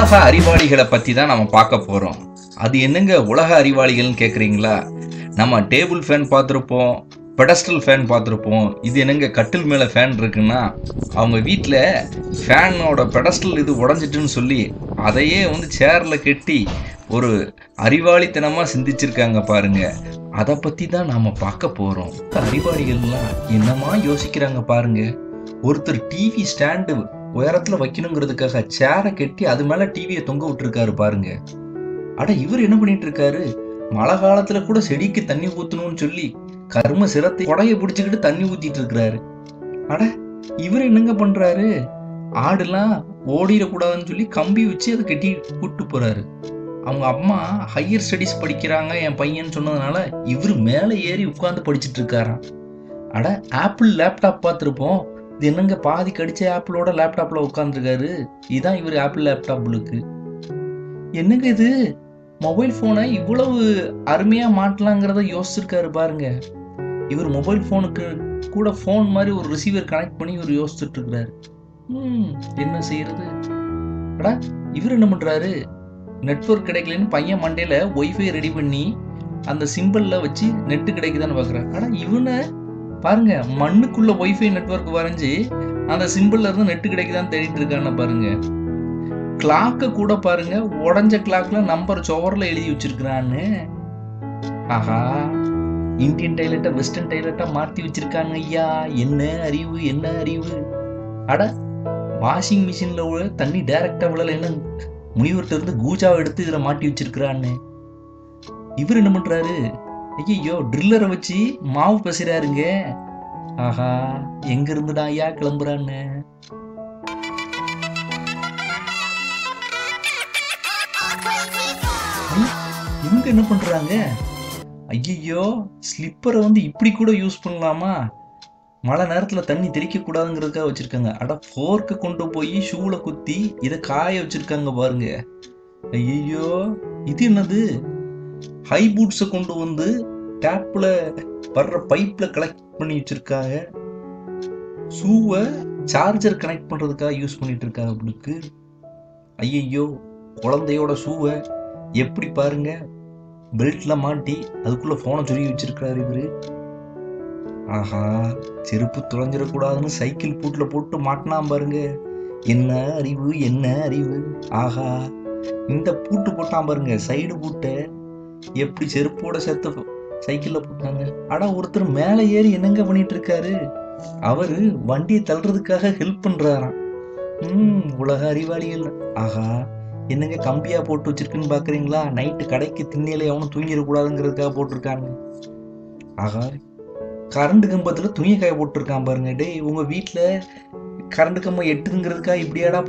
உலக அறிவாளிகளை பற்றி தான் நம்ம பார்க்க போகிறோம். அது என்னங்க உலக அறிவாளிகள்னு கேட்குறீங்களா? நம்ம டேபிள் ஃபேன் பார்த்துருப்போம், பெடஸ்டல் ஃபேன் பார்த்துருப்போம். இது என்னங்க கட்டில் மேலே ஃபேன் இருக்குன்னா, அவங்க வீட்டில் ஃபேனோட பெடஸ்டல் இது உடஞ்சிட்டுன்னு சொல்லி அதையே சேரில் கட்டி ஒரு அறிவாளித்தனமாக சிந்திச்சிருக்காங்க பாருங்க. அதை பற்றி தான் நாம் பார்க்க போகிறோம். அறிவாளிகள்லாம் என்னமா யோசிக்கிறாங்க பாருங்க. ஒருத்தர் டிவி ஸ்டாண்டு உயரத்தில் வைக்கணுங்கிறதுக்காக சேரை கட்டி அது மேலே டிவியை தொங்க விட்டுருக்காரு பாருங்க. அட இவர் என்ன பண்ணிட்டு இருக்காரு? மழை காலத்துல கூட செடிக்கு தண்ணி ஊற்றணும்னு சொல்லி கரும சிரத்தை கொடையை பிடிச்சிக்கிட்டு தண்ணி ஊத்திட்டு இருக்கிறாரு. அட இவர் என்னங்க பண்றாரு? ஆடுலாம் ஓடிடக்கூடாதுன்னு சொல்லி கம்பி வச்சு அதை கட்டி கூட்டு போறாரு. அவங்க அம்மா ஹையர் ஸ்டடீஸ் படிக்கிறாங்க என் பையன் சொன்னதுனால இவர் மேலே ஏறி உட்காந்து படிச்சுட்டு இருக்காராம். அட ஆப்பிள் லேப்டாப் பார்த்துருப்போம். இது என்னங்க பாதி கடிச்ச ஆப்பிளோட லேப்டாப்ல உட்காந்துருக்காரு. இதுதான் இவர் ஆப்பிள் லேப்டாப்லுக்கு. என்னங்க இது மொபைல் போனை இவ்வளவு அருமையா மாட்டலாங்கிறத யோசிச்சிருக்காரு பாருங்க. இவர் மொபைல் போனுக்கு கூட போன் மாதிரி ஒரு ரிசீவர் கனெக்ட் பண்ணி இவர் யோசிச்சுட்டு இருக்கிறாரு. என்ன செய்யறது? அடா இவர் என்ன பண்றாரு? நெட்வொர்க் கிடைக்கலன்னு பையன் மண்டையில ஒய்ஃபை ரெடி பண்ணி அந்த சிம்பிள்ல வச்சு நெட்டு கிடைக்குதான்னு பாக்குறாரு. அடா இவனை பாருங்க, மண்ணுக்குள்ள ஒய்ஃபை நெட்வொர்க் வரைஞ்சி அந்த சிம்பிள்ல இருந்து நெட்டு கிடைக்குதான்னு தேடிட்டு இருக்கான்னு பாருங்க. கிளாக்க கூட பாருங்க, உடஞ்ச கிளாக்ல நம்பர் சுவர்ல எழுதி வச்சிருக்கான்னு. ஆஹா, இந்தியன் டைலட்டை வெஸ்டர்ன் டைலட்டா மாத்தி வச்சிருக்காங்க ஐயா. என்ன அறிவு, என்ன அறிவு! அட வாஷிங் மிஷின்ல தண்ணி டைரக்டா விழல, என்ன முனிவர்கிட்ட இருந்து கூஜாவை எடுத்து இதுல மாட்டி வச்சிருக்கிறான்னு. இவர் என்ன பண்றாரு? ஐயோ, ட்ரில்லரை வச்சு மாவு பசிறாருங்க. ஆஹா, எங்க இருந்துடா ஐயா கிளம்புறான்னு. இவங்க என்ன பண்றாங்க? ஐயோ, ஸ்லிப்பரை இப்படி கூட யூஸ் பண்ணலாமா? மழை நேரத்துல தண்ணி தெளிக்க கூடாதுங்கிறதுக்காக வச்சிருக்காங்க. அட ஃபோர்க்கு கொண்டு போய் ஷூல குத்தி இதை காய வச்சிருக்காங்க பாருங்க. ஐயோ, இது என்னது? ஹை பூட்ஸை கொண்டு டேப்ல வர்ற பைப்ல கனெக்ட் பண்ணி வச்சிருக்காங்க. ஷூவை சார்ஜர் கனெக்ட் பண்றதுக்காக யூஸ் பண்ணிட்டு இருக்காங்க உங்களுக்கு. ஐயோ, குழந்தையோட ஷூவை எப்படி பாருங்க பெல்ட்ல மாட்டி அதுக்குள்ள போனை சொல்லி வச்சிருக்காரு இவரு. ஆஹா, செருப்பு துளைஞ்சிடக்கூடாதுன்னு சைக்கிள் பூட்ல போட்டு மாட்டினா பாருங்க. என்ன அறிவு, என்ன அறிவு! ஆஹா, இந்த பூட்டு போட்டான் பாருங்க, சைடு பூட்டை எப்படி செருப்போட சேர்த்து சைக்கிள்ல போட்டாங்க. ஆனா ஒருத்தர் மேல ஏறி என்னங்க பண்ணிட்டு இருக்காரு? அவரு வண்டியை தள்ளுறதுக்காக ஹெல்ப் பண்றாராம். உலக அறிவாளிகள். ஆஹா, என்னங்க கம்பியா போட்டு வச்சிருக்குன்னு பாக்குறீங்களா? நைட்டு கடைக்கு திண்ணையில எவனும் தூங்கிடக்கூடாதுங்கிறதுக்காக போட்டிருக்காங்க. ஆஹா, கரண்ட் கம்பத்துல துணியை காய போட்டிருக்கான் பாருங்க. டேய், உங்க வீட்டுல கரண்ட் கம்பம் எட்டுங்கிறதுக்காக இப்படியாடா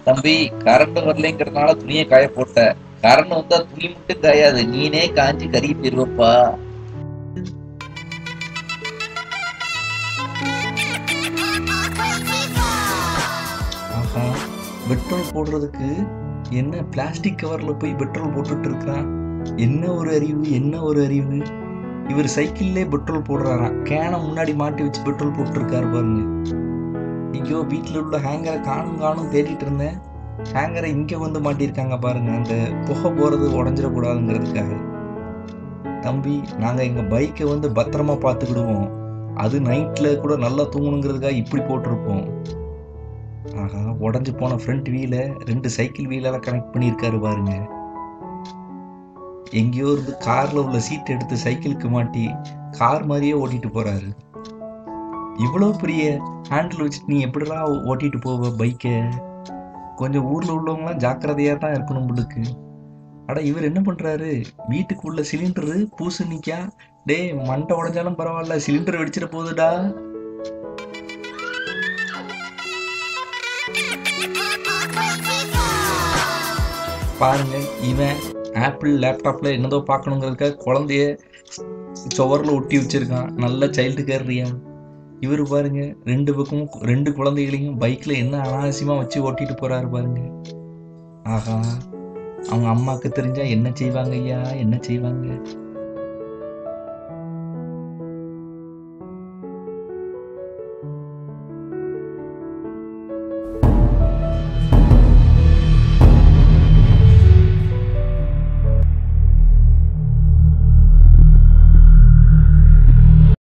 தம்பி, கரண்ட் வரலைங்கிறதுனால துணியை காய போட்ட. கரண்ட் வந்தா துணி மட்டும் காயாது, நீனே காஞ்சி கறி போயிருவப்பா. ஆஹா, பெட்ரோல் போடுறதுக்கு என்ன பிளாஸ்டிக் கவர்ல போய் பெட்ரோல் போட்டுட்டு இருக்கிறான். என்ன ஒரு அறிவு, என்ன ஒரு அறிவு! இவர் சைக்கிள்லே பெட்ரோல் போடுறாராம். கேனை முன்னாடி மாட்டி வச்சு பெட்ரோல் போட்டு இருக்காரு பாருங்க. ஐயோ, வீட்டுல உள்ள ஹேங்கரை காணும் தேடிட்டு இருந்தேன். ஹேங்கரை இங்க மாட்டியிருக்காங்க பாருங்க, அந்த புகை போறது உடஞ்சிடக்கூடாதுங்கிறதுக்காக. தம்பி, நாங்க எங்க பைக்கை பத்திரமா பார்த்துக்கிடுவோம், அது நைட்ல கூட நல்லா தூங்கணுங்கிறதுக்காக இப்படி போட்டிருப்போம். ஆஹா, உடஞ்சு போன ஃப்ரண்ட் வீல 2 சைக்கிள் வீலெல்லாம் கனெக்ட் பண்ணியிருக்காரு பாருங்க. எங்கேயோ இருந்து கார்ல உள்ள சீட் எடுத்து சைக்கிளுக்கு மாட்டி கார் மாதிரியே ஓட்டிட்டு போறாரு. இவ்வளவு பெரிய ஹேண்டில் வச்சுட்டு நீ எப்படிலாம் ஓட்டிட்டு போவ பைக்கை? கொஞ்சம் ஊர்ல உள்ளவங்களாம் ஜாக்கிரதையா தான் இருக்கணும் உங்களுக்கு. அட இவர் என்ன பண்றாரு? வீட்டுக்குள்ள சிலிண்டரு பூசணிக்கா. டே, மண்டை உடைஞ்சாலும் பரவாயில்ல, சிலிண்டர் வெடிச்சிட போகுதுடா. பாருங்க, இவன் ஆப்பிள் லேப்டாப்ல என்னதோ பார்க்கணுங்கிறதுக்காக குழந்தைய சுவர்ல ஒட்டி வச்சிருக்கான். நல்ல சைல்டு கேர்றியா. இவரு பாருங்க, 2 பக்கமும் 2 குழந்தைகளையும் பைக்ல என்ன அனாவசியமா வச்சு ஓட்டிட்டு போறாரு பாருங்க. ஆஹா, அவங்க அம்மாக்கு தெரிஞ்சா என்ன செய்வாங்க ஐயா, என்ன செய்வாங்க?